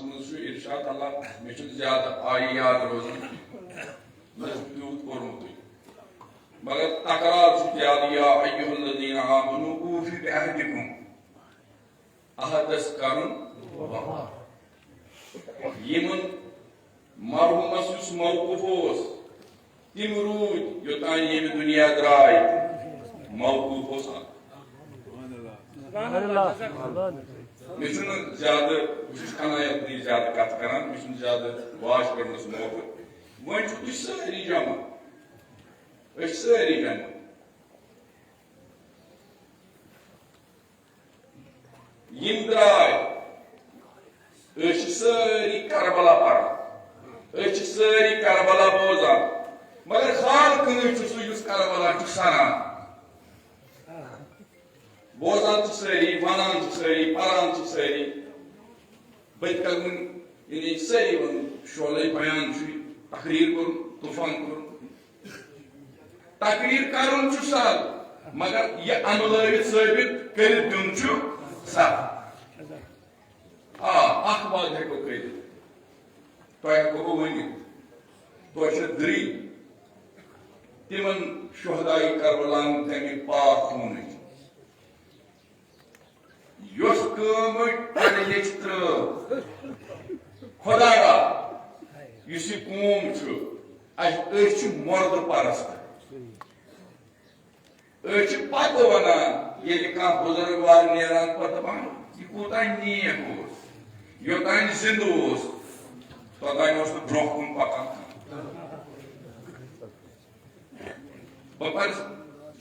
منٛز چھُ اِرشاد اللہ مےٚ چھُنہٕ زیادٕ آیہِ یاد روزان مےٚ چھُ تیوٗت کوٚرمُتٕے مگر تکرار چھُ زیادٕ یا ایُّہا الذیٖنَ آمنوٗ اوٗفوٗ بعہدِکُم عہدس کرُن یِمن مرحوٗمس یُس موقوٗف اوس تِم روٗدۍ یوٚتانۍ ییٚمہِ دُنیا درٛاے موقوٗف اوس مےٚ چھُنہٕ زیادٕ بہٕ چھُس عنایت زیادٕ کتھ کران مےٚ چھُنہٕ زیادٕ واش پرنس موقعہٕ وۄنۍ چھُو تُہۍ سٲری جمع أسۍ چھِ سٲری جمع یِم درٛاے أسۍ چھِ سٲری کربلا پران أسۍ چھِ سٲری کربلا بوزان مگر حال کٕہٕنۍ چھُ سُہ یُس کربلا چھُ سنان بوزان چھِ سٲری ونان چھِ سٲری پران چھِ سٲری بہٕ تہِ کرٕ وۄنۍ یعنی سٲری ونُن شولے بیان چھُ تقریٖر کوٚرُن طوٗفان کوٚرُن تقریٖر کرُن چھُ سہل مگر یہِ اَنلٲوِتھ ثٲبت کٔرِتھ دیُن چھُ سہل اکھ وعدٕ ہٮ۪کو کٔرِتھ تۄہہِ ہٮ۪کو بہٕ ؤنِتھ تۄہہِ چھِ دٕرٕے تِمن شہداے کربلاہن تمہِ پاک خوٗنٕچ یۄس کٲم أسۍ لیٚچھ ترٲو خۄدایا یُس یہِ قوم چھُ أسۍ چھِ مردٕ پرست أسۍ چھِ پتہٕ ونان ییٚلہِ کانٛہہ بُزرگ وار نیران پتہٕ دپان یہِ کوٗتاہ نیک اوس یوٚتانۍ زِندٕ اوس توٚتانۍ اوس نہٕ برٛونٛہہ کُن پکان بہٕ پرٕ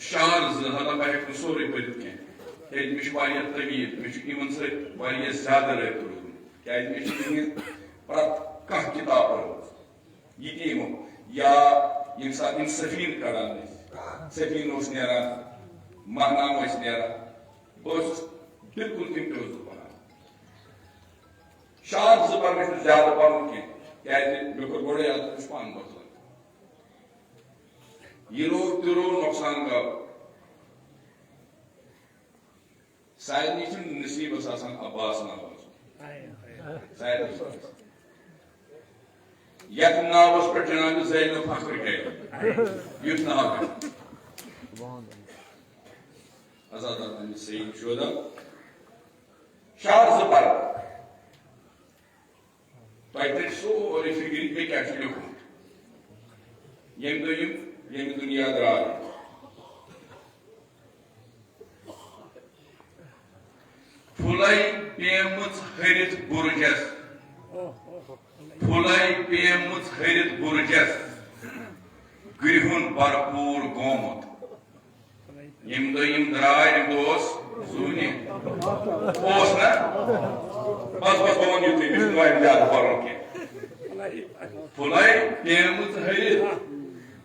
شعر زٕ مطلب بہٕ ہٮ۪کہٕ نہٕ سورُے پٔرِتھ کینٛہہ کیٛازِ مےٚ چھُ واریاہ طبیعت مےٚ چھُ یِمن سۭتۍ واریاہ زیادٕ رٲبطہٕ روٗدمُت کیٛازِ مےٚ چھِ یِہنٛز پرٛٮ۪تھ کانٛہہ کِتاب پٔرمٕژ یہِ تہِ یِمو یا ییٚمہِ ساتہٕ یِم سفیٖن کڑان ٲسۍ سفیٖن اوس نیران ماہنامہٕ ٲسۍ نیران بہٕ اوسُس بِلکُل تِم تہِ اوسُس بہٕ پران شعر زٕ پرٕ مےٚ چھُنہٕ زیادٕ پرُن کینٛہہ کیٛازِ مےٚ کوٚر گۄڈے یاد بہٕ چھُس پانہٕ بۄچھان یہِ روو تہِ روو نۄقصان گوٚو سارنٕے چھُنہٕ نصیٖبس آسان عباس ناو آسُن سارنٕے یتھ ناوس پٮ۪ٹھ جناب زینب فخر کرِ یُتھ ناو کرِ آزاد سعید شودا شعر زٕ پرٕ تۄہہِ ترِ سورُے فِکرِ مےٚ کیٛاہ چھُ لیوٚکھمُت ییٚمہِ دۄہ ییٚمہِ دُنیا درٛاے پھُلے پیمٕژ ۂرِتھ بُرجس پھُلے پیمٕژ ۂرِتھ بُرجس گرٛہُن بھرپوٗر گوٚمُت ییٚمہِ دۄہ یِم درٛاے اَمہِ دۄہ اوس زوٗنہِ اوس نہ بس بس بہٕ وَنہٕ یُتُے مےٚ چھُنہٕ واریاہ زیادٕ پرُن کینٛہہ پھُلے پیمٕژ ۂرِتھ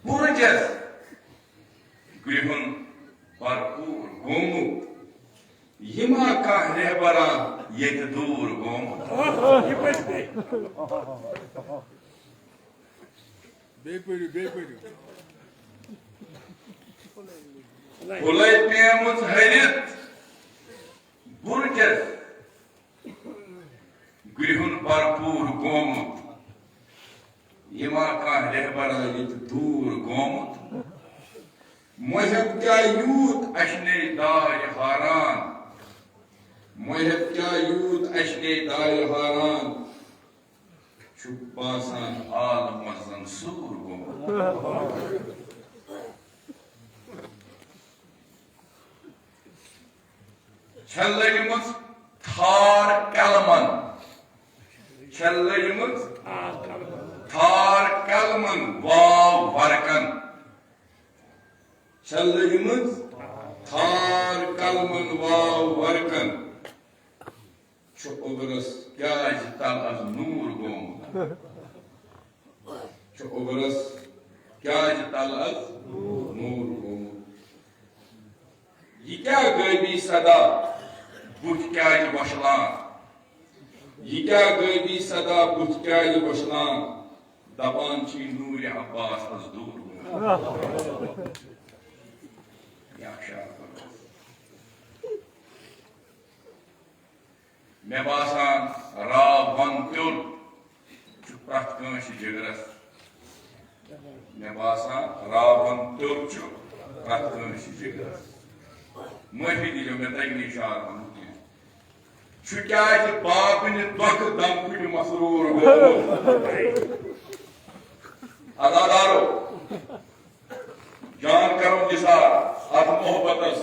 بُرجس گرٛہُن بھرپوٗر گوٚمُت یہِ ما کانٛہہ رہبرا ییٚتہِ دوٗر گوٚمُت پھُلے پیمٕژ ۂرِتھ بُرجس گرٛہُن بھرپوٗر گوٚمُت یہِ ما کانٛہہ رہبرا ییٚتہِ دوٗر گوٚمُت مۄہب کیٛاہ یوٗت اَشنے دارِ ہاران مۄہب کیٛاہ یوٗت اَشنے دارِ ہاران چھُ باسان عالمس زن سوٗر گوٚمُت چھےٚ لٔجمٕژ تھار کلمن چھےٚ لٔجمٕژ تھار کلمن واو ورکن چھےٚ لٔجمٕژ تھار کلمن واو ورکن چھُ اوٚبرس کیٛازِ تل از نوٗر گوٚمُت چھُ اوٚبرس کیٛازِ تل از نوٗر گوٚمُت یہِ کیٛاہ غٲبی صدا بُتھ کیٛازِ وۄشلان یہِ کیٛاہ غٲبی صدا بُتھ کیٛازِ وۄشلان دپان چھِ یہِ نوٗرِ عباس از دوٗر گوٚمُت مےٚ باسان راو ون پیوٚن جگرس مے باسان راون تیوب پرت کٲنٛسہِ جگرس معافی دِیو مےٚ تۄہہِ نِشان ونُن کینٛہہ کیٛازِ باپنہِ دۄکھٕ دم کُنہِ مسروٗر گوٚمُت عزادارو جان کرو نثار اتھ محبتس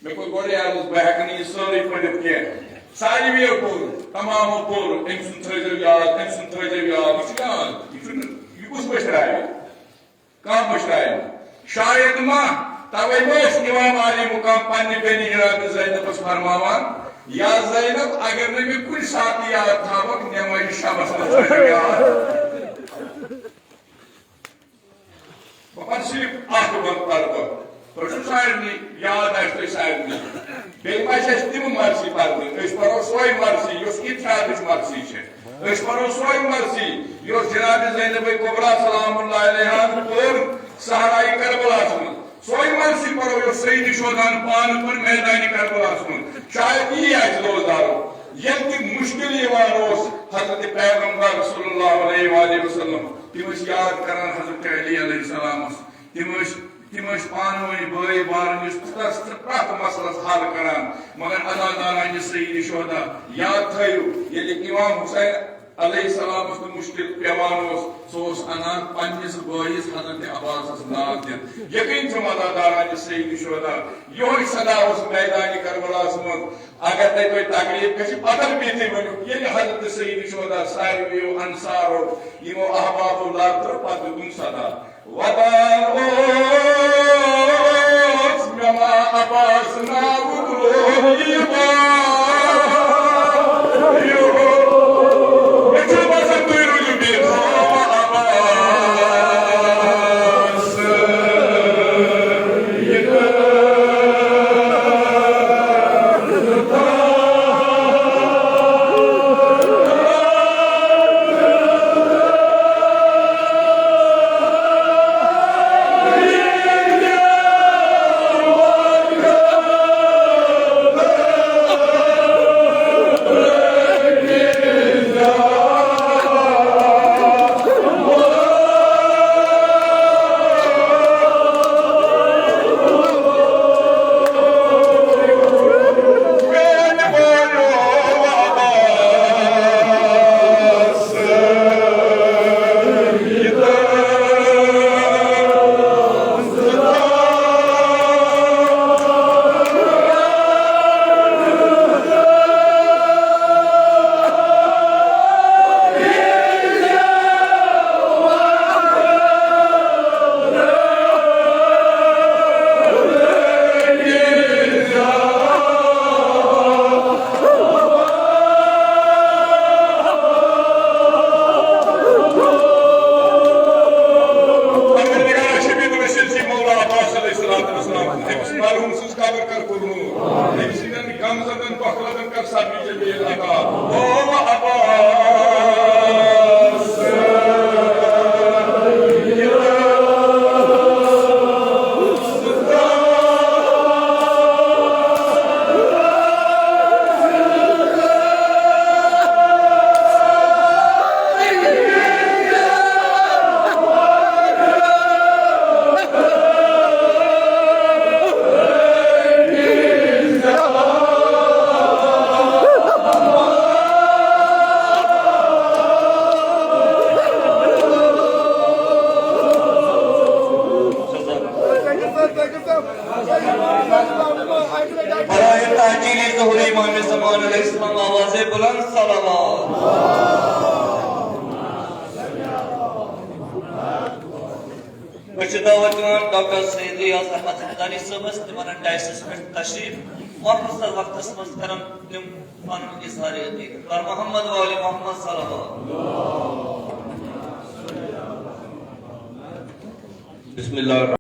مےٚ کوٚر گۄڈے عرض بہٕ ہٮ۪کہٕ نہٕ یہِ سٲرٕے پٔرِتھ کینٛہہ ساروِیو پوٚر تمامو پوٚر أمۍ سُنٛد تھٲیزیو یاد أمۍ سُنٛد تھٲیزیو یاد یہِ چھُ یاد یہِ چھُنہٕ یہِ کُس مٔشرایہِ کانٛہہ مٔشرایہِ نہٕ شاید ما توے ما ٲسۍ اِمام علی مُقام پننہِ بیٚنہِ حضرت زینبس فرماوان یا زینب اگر نہٕ مےٚ کُنہِ ساتہٕ یاد تھاوکھ نٮ۪مازِ شبس منٛز تھٲیزیو یاد بہٕ پرٕ صرف اکھ وَنہٕ پرٕ بہٕ تۄہہِ چھُو سارنٕے یاد آسہِ تۄہہِ سارنٕے بیٚیہِ ما چھِ اَسہِ تِم مرثی پرنہِ أسۍ پرو سۄے مرثی یۄس اِرشادٕچ مرثی چھِ أسۍ پرو سۄے مرثی یۄس جناب زینب کبرا سلام اللہ علیہا پوٚر صحرائے کربلاہس منٛز سۄے مرثی پرو یۄس سید شہداہن پانہٕ پٔر میدانہِ کربلاہس منٛز شاید یی آسہِ روزدارو ییٚلہِ تہِ مُشکِل یِوان اوس حضرت پیغمبر صلی اللہ علیہ وآلہ وسلم تِم ٲسۍ یاد کران حضرت علی علیہ السلامس تِم ٲسۍ پانہٕ ؤنۍ بٲے بارٕنۍ یُس پرٛٮ۪تھ مسلس حل کران مگر عزادارانہِ سید شہدا یاد تھٲیِو ییٚلہِ امام حسین علیہ السلامس نہٕ مُشکِل پیوان اوس سُہ اوس انان پننِس بٲیِس حضرت عباسس ناو دِتھ یقین چھُم عزادارانہِ سید شہدا یِہوے صدا اوس میدانہِ کربلاہس منٛز اگر تۄہہِ تقریٖب گژھِ پتن بِہتھٕے ؤنِو ییٚلہِ حضرت سید شہدا ساروِیو انصارو یِمو احبابو لر تہٕ پتہٕ دیُتُن صدا وطن اوس مےٚ ما عباس ناوُک ڈاکٹر سید ریاض احمد حمدانی صٲبس تمن ڈائسس پہ تشریف مختصر وقتس مز کرن تم پن اظہار عقیدت پر محمد و آل محمد صلی اللہ بسم اللہ